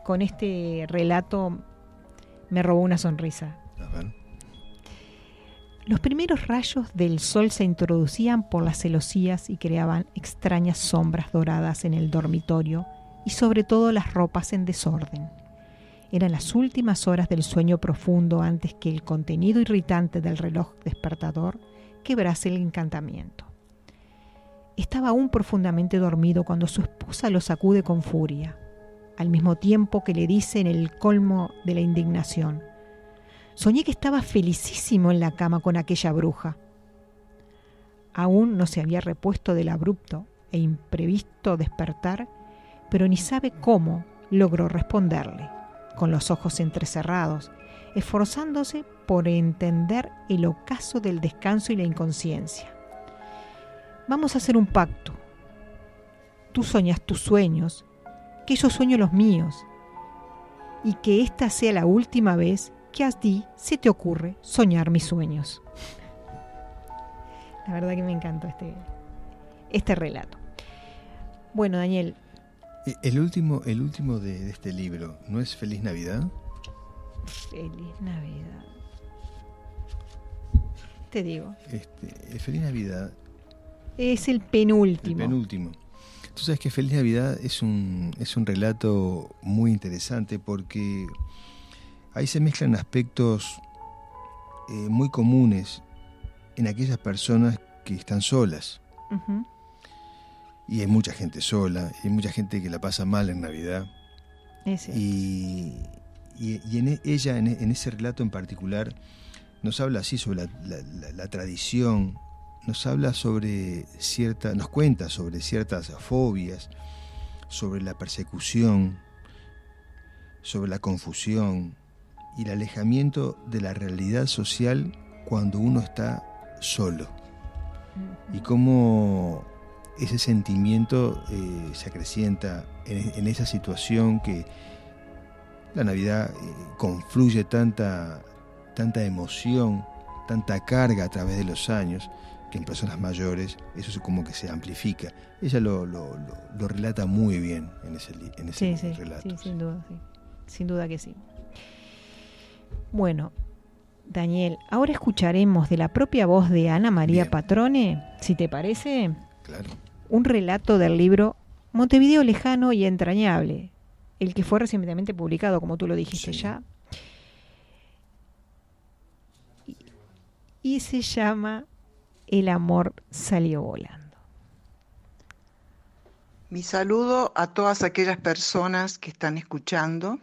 S4: con este relato me robó una sonrisa.
S3: A ver.
S4: Los primeros rayos del sol se introducían por las celosías y creaban extrañas sombras doradas en el dormitorio y sobre todo las ropas en desorden. Eran las últimas horas del sueño profundo antes que el contenido irritante del reloj despertador quebrase el encantamiento. Estaba aún profundamente dormido cuando su esposa lo sacude con furia, al mismo tiempo que le dice en el colmo de la indignación: «Soñé que estaba felicísimo en la cama con aquella bruja». Aún no se había repuesto del abrupto e imprevisto despertar, pero ni sabe cómo logró responderle, con los ojos entrecerrados, esforzándose por entender el ocaso del descanso y la inconsciencia. «Vamos a hacer un pacto. Tú soñas tus sueños, que yo sueño los míos, y que esta sea la última vez que a ti se te ocurre soñar mis sueños». La verdad que me encantó este relato. Bueno, Daniel.
S3: El último de este libro, ¿no es Feliz Navidad?
S4: Feliz Navidad. Te digo.
S3: Feliz Navidad.
S4: Es el penúltimo.
S3: El penúltimo. Tú sabes que Feliz Navidad es un relato muy interesante porque ahí se mezclan aspectos muy comunes en aquellas personas que están solas.
S4: Uh-huh.
S3: Y hay mucha gente sola, hay mucha gente que la pasa mal en Navidad. Y ella, en ese relato en particular, nos habla así sobre la tradición, nos cuenta sobre ciertas fobias, sobre la persecución, sobre la confusión y el alejamiento de la realidad social cuando uno está solo. Y cómo ese sentimiento se acrecienta en esa situación que la Navidad confluye tanta emoción, tanta carga a través de los años, que en personas mayores eso es como que se amplifica. Ella lo relata muy bien en ese relato.
S4: Sí, sin duda, sí. Sin duda que sí. Bueno, Daniel, ahora escucharemos de la propia voz de Ana María Patrone, si te parece,
S3: claro,
S4: un relato del libro Montevideo lejano y entrañable, el que fue recientemente publicado, como tú lo dijiste ya. Y se llama El amor salió volando.
S6: Mi saludo a todas aquellas personas que están escuchando.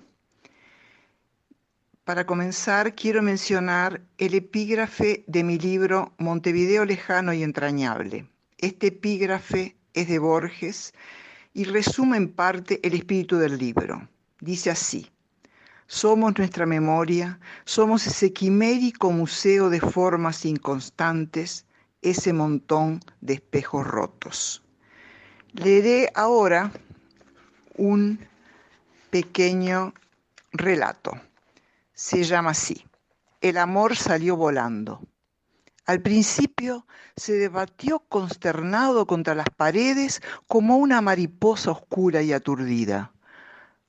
S6: Para comenzar, quiero mencionar el epígrafe de mi libro Montevideo lejano y entrañable. Este epígrafe es de Borges y resume en parte el espíritu del libro. Dice así: somos nuestra memoria, somos ese quimérico museo de formas inconstantes, ese montón de espejos rotos. Leeré ahora un pequeño relato. Se llama así: El amor salió volando. Al principio se debatió consternado contra las paredes como una mariposa oscura y aturdida.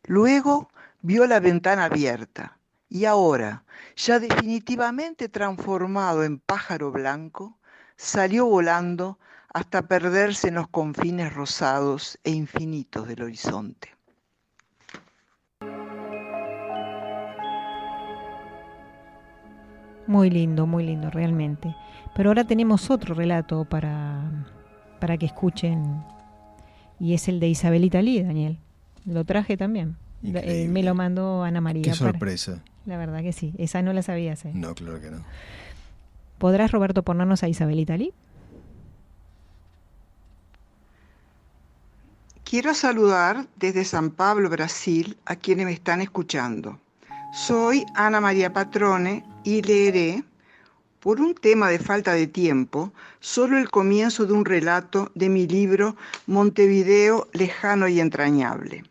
S6: Luego vio la ventana abierta y ahora, ya definitivamente transformado en pájaro blanco, salió volando hasta perderse en los confines rosados e infinitos del horizonte.
S4: Muy lindo realmente. Pero ahora tenemos otro relato para que escuchen, y es el de Isabelita Lee, Daniel. Lo traje también. Me lo mandó Ana María.
S3: Qué sorpresa.
S4: La verdad que sí, esa no la sabías.
S3: No, claro que no.
S4: ¿Podrás, Roberto, ponernos a Isabelita Lee?
S6: Quiero saludar desde San Pablo, Brasil, a quienes me están escuchando. Soy Ana María Patrone y leeré, por un tema de falta de tiempo, solo el comienzo de un relato de mi libro Montevideo lejano y entrañable.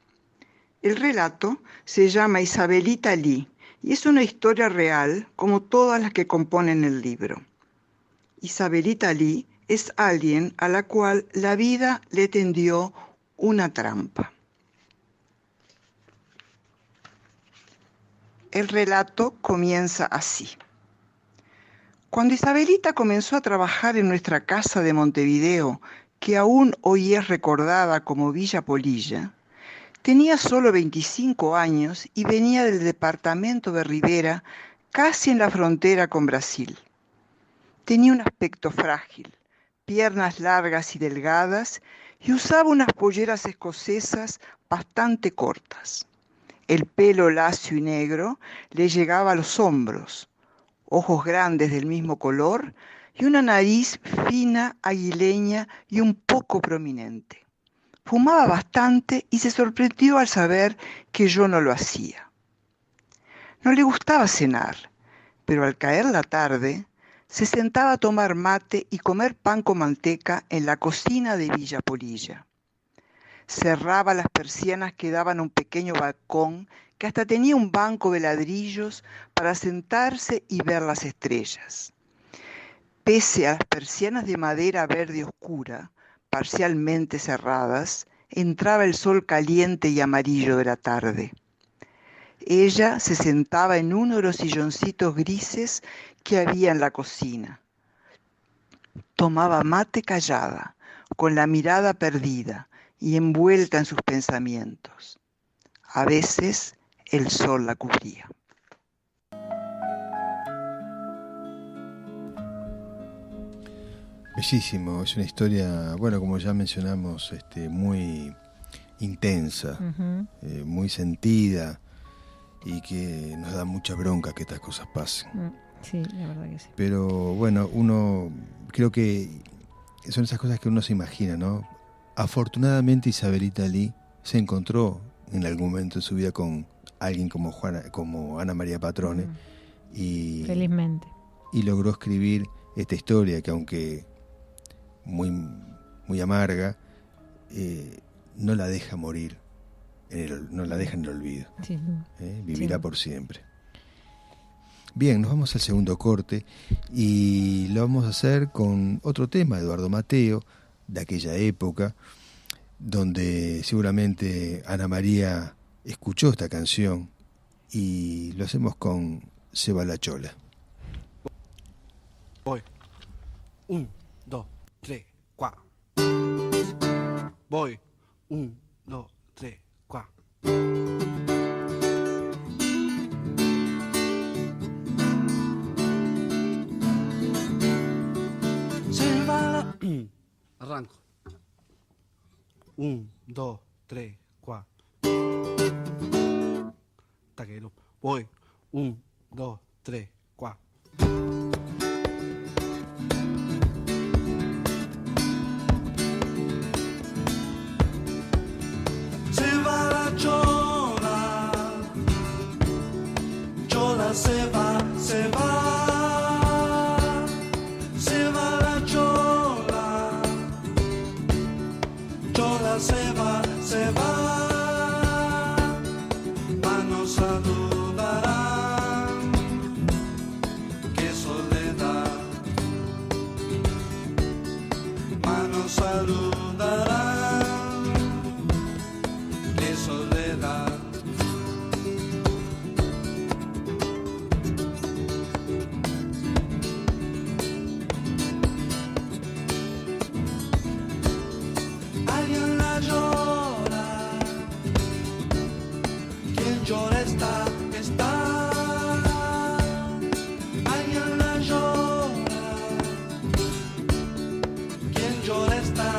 S6: El relato se llama Isabelita Lee y es una historia real como todas las que componen el libro. Isabelita Lee es alguien a la cual la vida le tendió una trampa. El relato comienza así. Cuando Isabelita comenzó a trabajar en nuestra casa de Montevideo, que aún hoy es recordada como Villa Polilla, tenía solo 25 años y venía del departamento de Rivera, casi en la frontera con Brasil. Tenía un aspecto frágil, piernas largas y delgadas, y usaba unas polleras escocesas bastante cortas. El pelo lacio y negro le llegaba a los hombros, ojos grandes del mismo color y una nariz fina, aguileña y un poco prominente. Fumaba bastante y se sorprendió al saber que yo no lo hacía. No le gustaba cenar, pero al caer la tarde se sentaba a tomar mate y comer pan con manteca en la cocina de Villa Polilla. Cerraba las persianas que daban a un pequeño balcón que hasta tenía un banco de ladrillos para sentarse y ver las estrellas. Pese a las persianas de madera verde oscura, parcialmente cerradas, entraba el sol caliente y amarillo de la tarde. Ella se sentaba en uno de los silloncitos grises que había en la cocina. Tomaba mate callada, con la mirada perdida y envuelta en sus pensamientos. A veces el sol la cubría.
S3: Bellísimo, es una historia, bueno, como ya mencionamos, muy intensa, muy sentida y que nos da mucha bronca que estas cosas pasen.
S4: Sí, la verdad que sí.
S3: Pero bueno, uno creo que son esas cosas que uno se imagina, ¿no? Afortunadamente Isabelita Lee se encontró en algún momento de su vida con alguien como Ana María Patrone y
S4: felizmente, y
S3: logró escribir esta historia que, aunque muy, muy amarga, no la deja morir, no la deja en el olvido. Vivirá por siempre. Bien, nos vamos al segundo corte y lo vamos a hacer con otro tema de Eduardo Mateo, de aquella época, donde seguramente Ana María escuchó esta canción, y lo hacemos con Se va la chola.
S7: Voy. 1, 2, 3, 4. Voy. 1, 2, 3, 4. Se va la... Arranco. 1, 2, 3, 4. Taquero. Voy. 1, 2, 3, 4. Se va la chola, chola se va, se va. Se va la chola, chola se va, se va. Manos saludarán, qué soledad. Manos saludarán, qué soledad. Alguien la llora, quien llora está. Alguien la llora, quien llora está.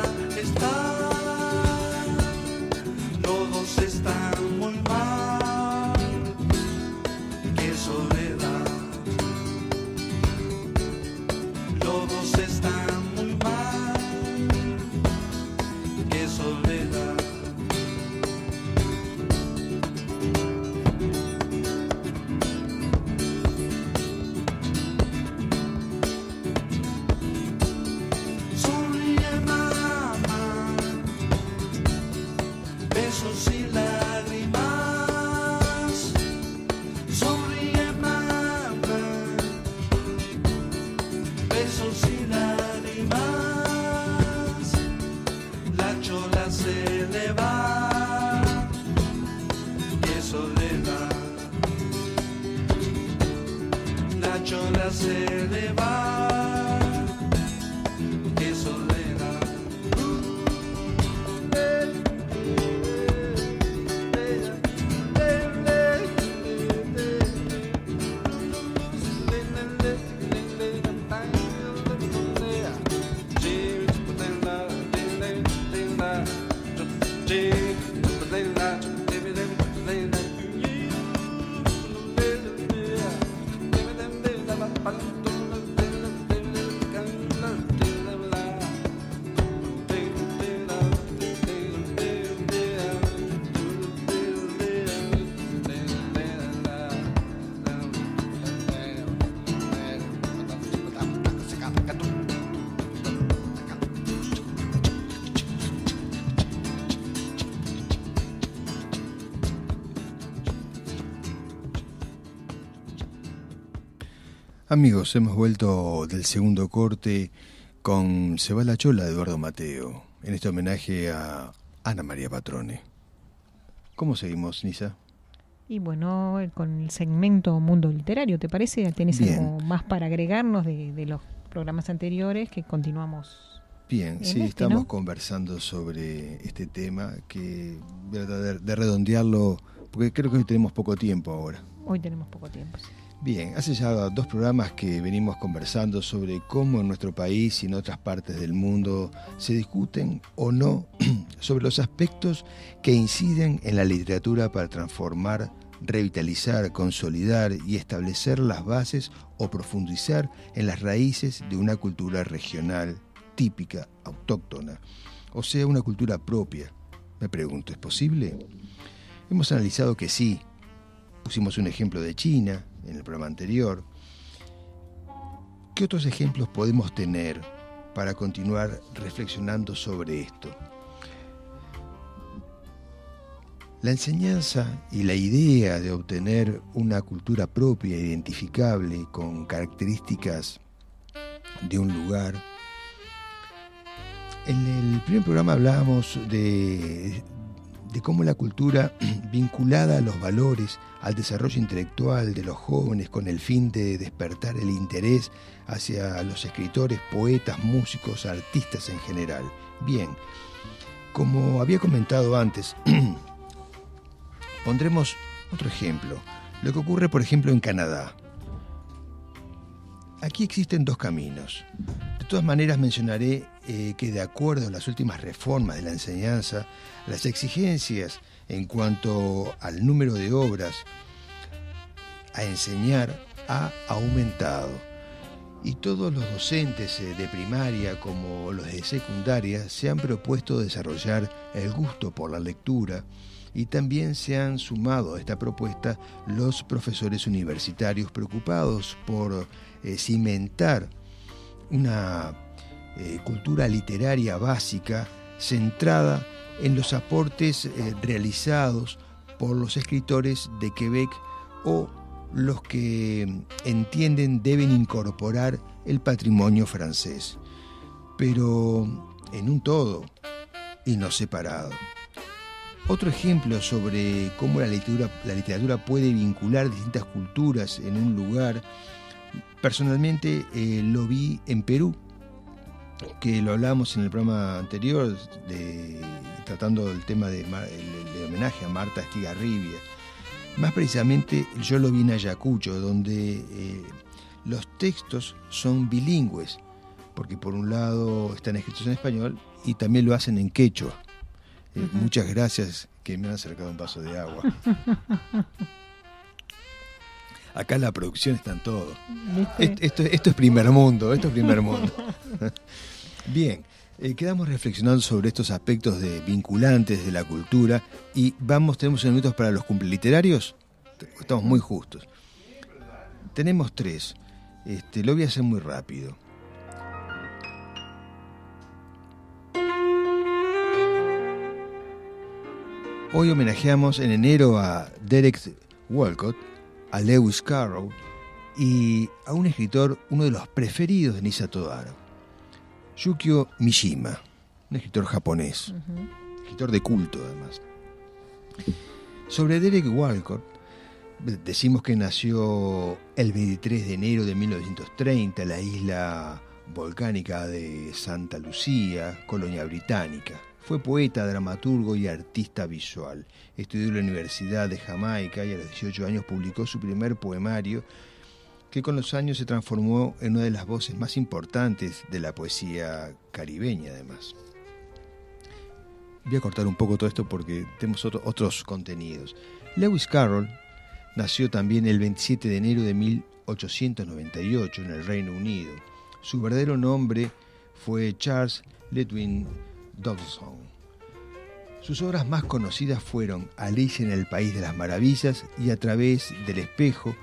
S7: Los dos están muy mal, qué soledad. Los dos están muy mal, qué soledad. Sonríe mamá, besos y lágrimas. Sonríe mamá, besos y lágrimas. La chola se le va, qué soledad. La chola se le va, qué soledad.
S3: Amigos, hemos vuelto del segundo corte con Se va la chola de Eduardo Mateo, en este homenaje a Ana María Patrone. ¿Cómo seguimos, Nisa?
S4: Y bueno, con el segmento Mundo Literario, ¿te parece? ¿Tenés
S3: Bien.
S4: algo más para agregarnos de los programas anteriores que continuamos?
S3: Bien,
S4: En
S3: sí,
S4: este,
S3: estamos
S4: ¿no?
S3: conversando sobre este tema que voy a tratar de redondearlo, porque creo que hoy tenemos poco tiempo ahora.
S4: Hoy tenemos poco tiempo. Sí.
S3: Bien, hace ya 2 programas que venimos conversando sobre cómo en nuestro país y en otras partes del mundo se discuten o no sobre los aspectos que inciden en la literatura para transformar, revitalizar, consolidar y establecer las bases o profundizar en las raíces de una cultura regional, típica, autóctona, o sea, una cultura propia. Me pregunto, ¿es posible? Hemos analizado que sí. Pusimos un ejemplo de China en el programa anterior. ¿Qué otros ejemplos podemos tener para continuar reflexionando sobre esto? La enseñanza y la idea de obtener una cultura propia, identificable, con características de un lugar. En el primer programa hablábamos de cómo la cultura vinculada a los valores, al desarrollo intelectual de los jóvenes con el fin de despertar el interés hacia los escritores, poetas, músicos, artistas en general. Bien, como había comentado antes, pondremos otro ejemplo, lo que ocurre por ejemplo en Canadá. Aquí existen 2 caminos. De todas maneras mencionaré que de acuerdo a las últimas reformas de la enseñanza, las exigencias en cuanto al número de obras a enseñar ha aumentado. Y todos los docentes de primaria como los de secundaria se han propuesto desarrollar el gusto por la lectura y también se han sumado a esta propuesta los profesores universitarios preocupados por cimentar una cultura literaria básica centrada en los aportes realizados por los escritores de Quebec o los que entienden deben incorporar el patrimonio francés, pero en un todo y no separado. Otro ejemplo sobre cómo la literatura puede vincular distintas culturas en un lugar, personalmente lo vi en Perú, que lo hablamos en el programa anterior, tratando el tema de homenaje a Marta Estigarribia. Más precisamente yo lo vi en Ayacucho, donde los textos son bilingües, porque por un lado están escritos en español y también lo hacen en quechua. Muchas gracias, que me han acercado un vaso de agua. Acá la producción está en todo. Esto es primer mundo, Bien, quedamos reflexionando sobre estos aspectos vinculantes de la cultura y tenemos minutos para los cumpleliterarios. Estamos muy justos. Tenemos 3. Lo voy a hacer muy rápido. Hoy homenajeamos en enero a Derek Walcott, a Lewis Carroll y a un escritor, uno de los preferidos de Nisa Todaro, Yukio Mishima, un escritor japonés, escritor de culto además. Sobre Derek Walcott, decimos que nació el 23 de enero de 1930 en la isla volcánica de Santa Lucía, colonia británica. Fue poeta, dramaturgo y artista visual. Estudió en la Universidad de Jamaica y a los 18 años publicó su primer poemario, que con los años se transformó en una de las voces más importantes de la poesía caribeña, además. Voy a cortar un poco todo esto porque tenemos otros contenidos. Lewis Carroll nació también el 27 de enero de 1898 en el Reino Unido. Su verdadero nombre fue Charles Letwin Dodson. Sus obras más conocidas fueron Alicia en el País de las Maravillas y A través del espejo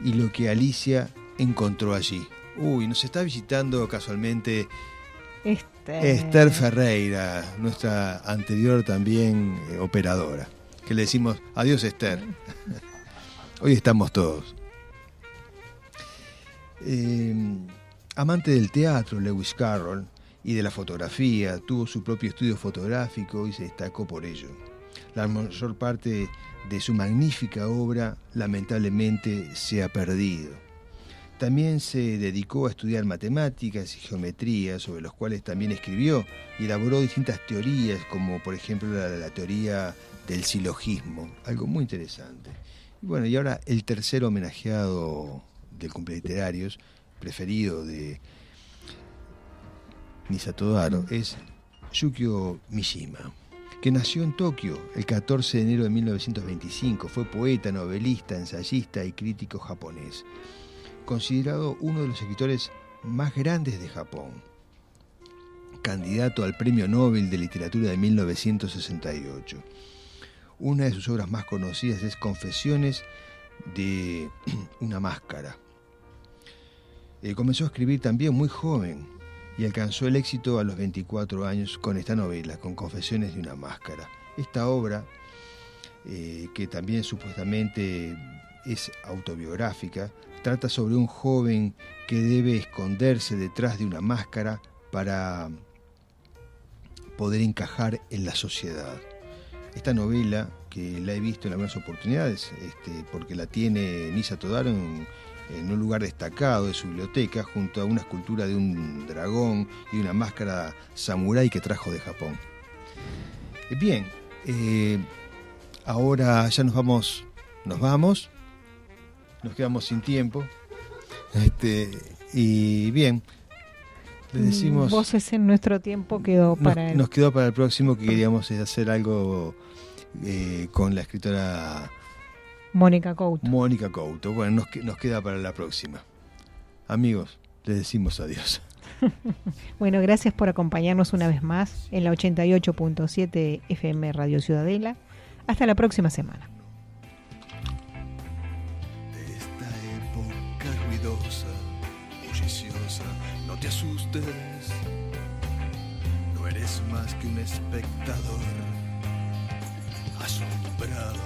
S3: y lo que Alicia encontró allí. Nos está visitando casualmente Esther Ferreira, nuestra anterior también operadora, que le decimos adiós Esther. Hoy estamos todos. Amante del teatro, Lewis Carroll, y de la fotografía, tuvo su propio estudio fotográfico y se destacó por ello. La mayor parte de su magnífica obra lamentablemente se ha perdido. También se dedicó a estudiar matemáticas y geometría, sobre los cuales también escribió y elaboró distintas teorías, como por ejemplo la teoría del silogismo, algo muy interesante. Y bueno, y ahora el tercer homenajeado del Cumpleaños preferido de Misato Daro es Yukio Mishima, que nació en Tokio el 14 de enero de 1925. Fue poeta, novelista, ensayista y crítico japonés, considerado uno de los escritores más grandes de Japón, candidato al Premio Nobel de Literatura de 1968. Una de sus obras más conocidas es Confesiones de una máscara. Comenzó a escribir también muy joven y alcanzó el éxito a los 24 años con esta novela, con Confesiones de una máscara. Esta obra, que también supuestamente es autobiográfica, trata sobre un joven que debe esconderse detrás de una máscara para poder encajar en la sociedad. Esta novela, que la he visto en algunas oportunidades, porque la tiene Misato Daro en un lugar destacado de su biblioteca, junto a una escultura de un dragón y una máscara samurái que trajo de Japón. Bien, ahora ya nos quedamos sin tiempo. Y bien, le decimos...
S4: Voces en nuestro tiempo quedó para
S3: nos quedó para el próximo, que queríamos hacer algo con la escritora
S4: Mónica Couto.
S3: Bueno, nos queda para la próxima. Amigos, les decimos adiós.
S4: Bueno, gracias por acompañarnos una vez más en la 88.7 FM Radio Ciudadela. Hasta la próxima semana.
S1: De esta época ruidosa, bulliciosa, no te asustes. No eres más que un espectador asombrado.